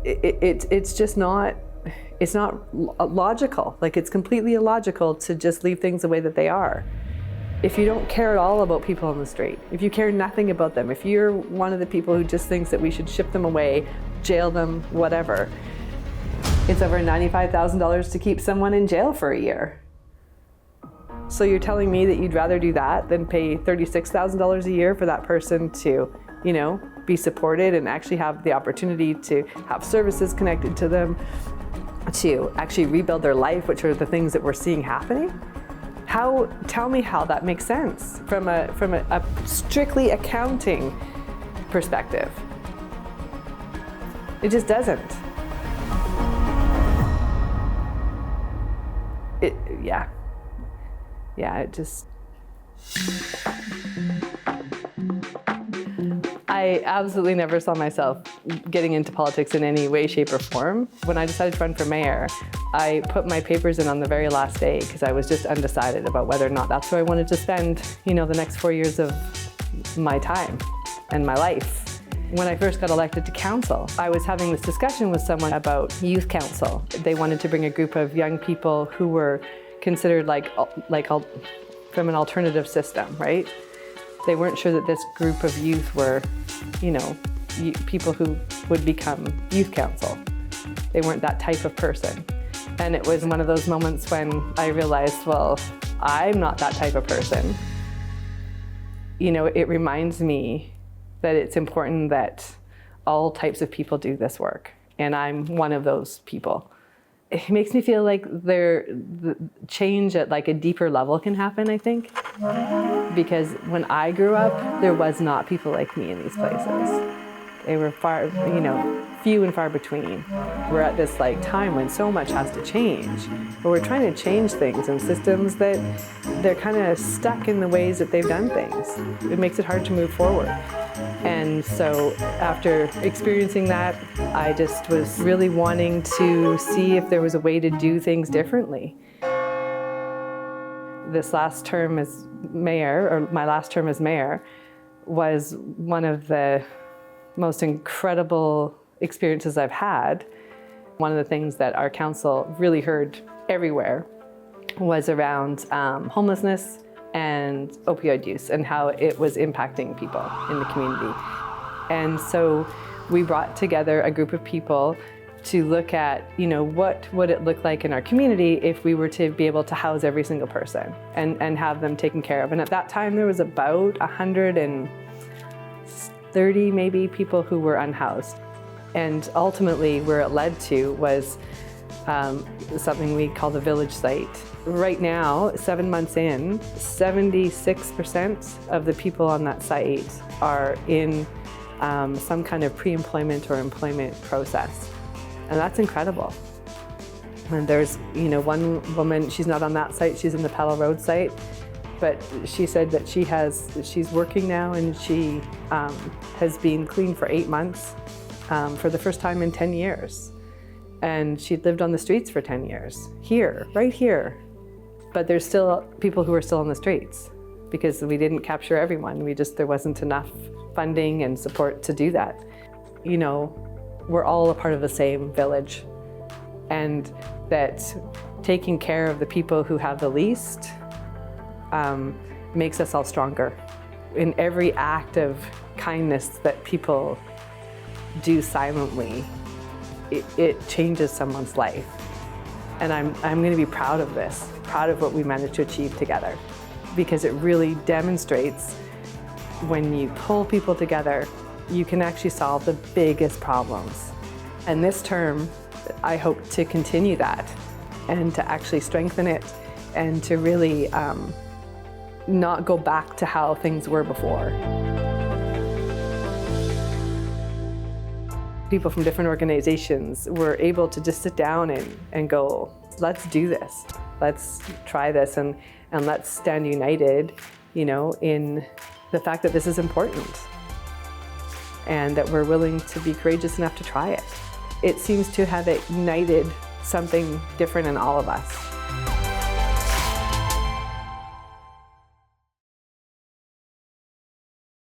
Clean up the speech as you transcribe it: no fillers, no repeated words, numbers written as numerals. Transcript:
it's just not, it's not logical. Like, it's completely illogical to just leave things the way that they are. If you don't care at all about people on the street, if you care nothing about them, if you're one of the people who just thinks that we should ship them away, jail them, whatever, it's over $95,000 to keep someone in jail for a year. So you're telling me that you'd rather do that than pay $36,000 a year for that person to, you know, be supported and actually have the opportunity to have services connected to them, to actually rebuild their life, which are the things that we're seeing happening? Tell me how that makes sense from a strictly accounting perspective. It just doesn't. It just. I absolutely never saw myself getting into politics in any way, shape, or form. When I decided to run for mayor, I put my papers in on the very last day because I was just undecided about whether or not that's where I wanted to spend, you know, the next 4 years of my time and my life. When I first got elected to council, I was having this discussion with someone about youth council. They wanted to bring a group of young people who were considered like from an alternative system, right? They weren't sure that this group of youth were, you know, people who would become youth council. They weren't that type of person. And it was one of those moments when I realized, well, I'm not that type of person. You know, it reminds me that it's important that all types of people do this work. And I'm one of those people. It makes me feel like the change at like a deeper level can happen, I think. Because when I grew up, there was not people like me in these places. They were few and far between. We're at this like time when so much has to change, but we're trying to change things and systems that they're kind of stuck in the ways that they've done things. It makes it hard to move forward. And so after experiencing that, I just was really wanting to see if there was a way to do things differently. This last term as mayor, or my last term as mayor, was one of the most incredible experiences I've had. One of the things that our council really heard everywhere was around homelessness and opioid use and how it was impacting people in the community. And so we brought together a group of people to look at, you know, what would it look like in our community if we were to be able to house every single person and have them taken care of. And at that time, there was about 130 maybe people who were unhoused. And ultimately, where it led to was something we call the village site. Right now, 7 months in, 76% of the people on that site are in some kind of pre-employment or employment process. And that's incredible. And there's, you know, one woman, she's not on that site, she's in the Paddle Road site, but she said that she's working now and she has been clean for 8 months for the first time in 10 years. And she'd lived on the streets for 10 years, here, right here. But there's still people who are still on the streets because we didn't capture everyone. There wasn't enough funding and support to do that. You know, we're all a part of the same village, and that taking care of the people who have the least makes us all stronger. In every act of kindness that people do silently, it changes someone's life. And I'm going to be proud of this, proud of what we managed to achieve together, because it really demonstrates when you pull people together, you can actually solve the biggest problems. And this term, I hope to continue that and to actually strengthen it and to really not go back to how things were before. People from different organizations were able to just sit down and go, let's do this. Let's try this and let's stand united, you know, in the fact that this is important and that we're willing to be courageous enough to try it. It seems to have ignited something different in all of us.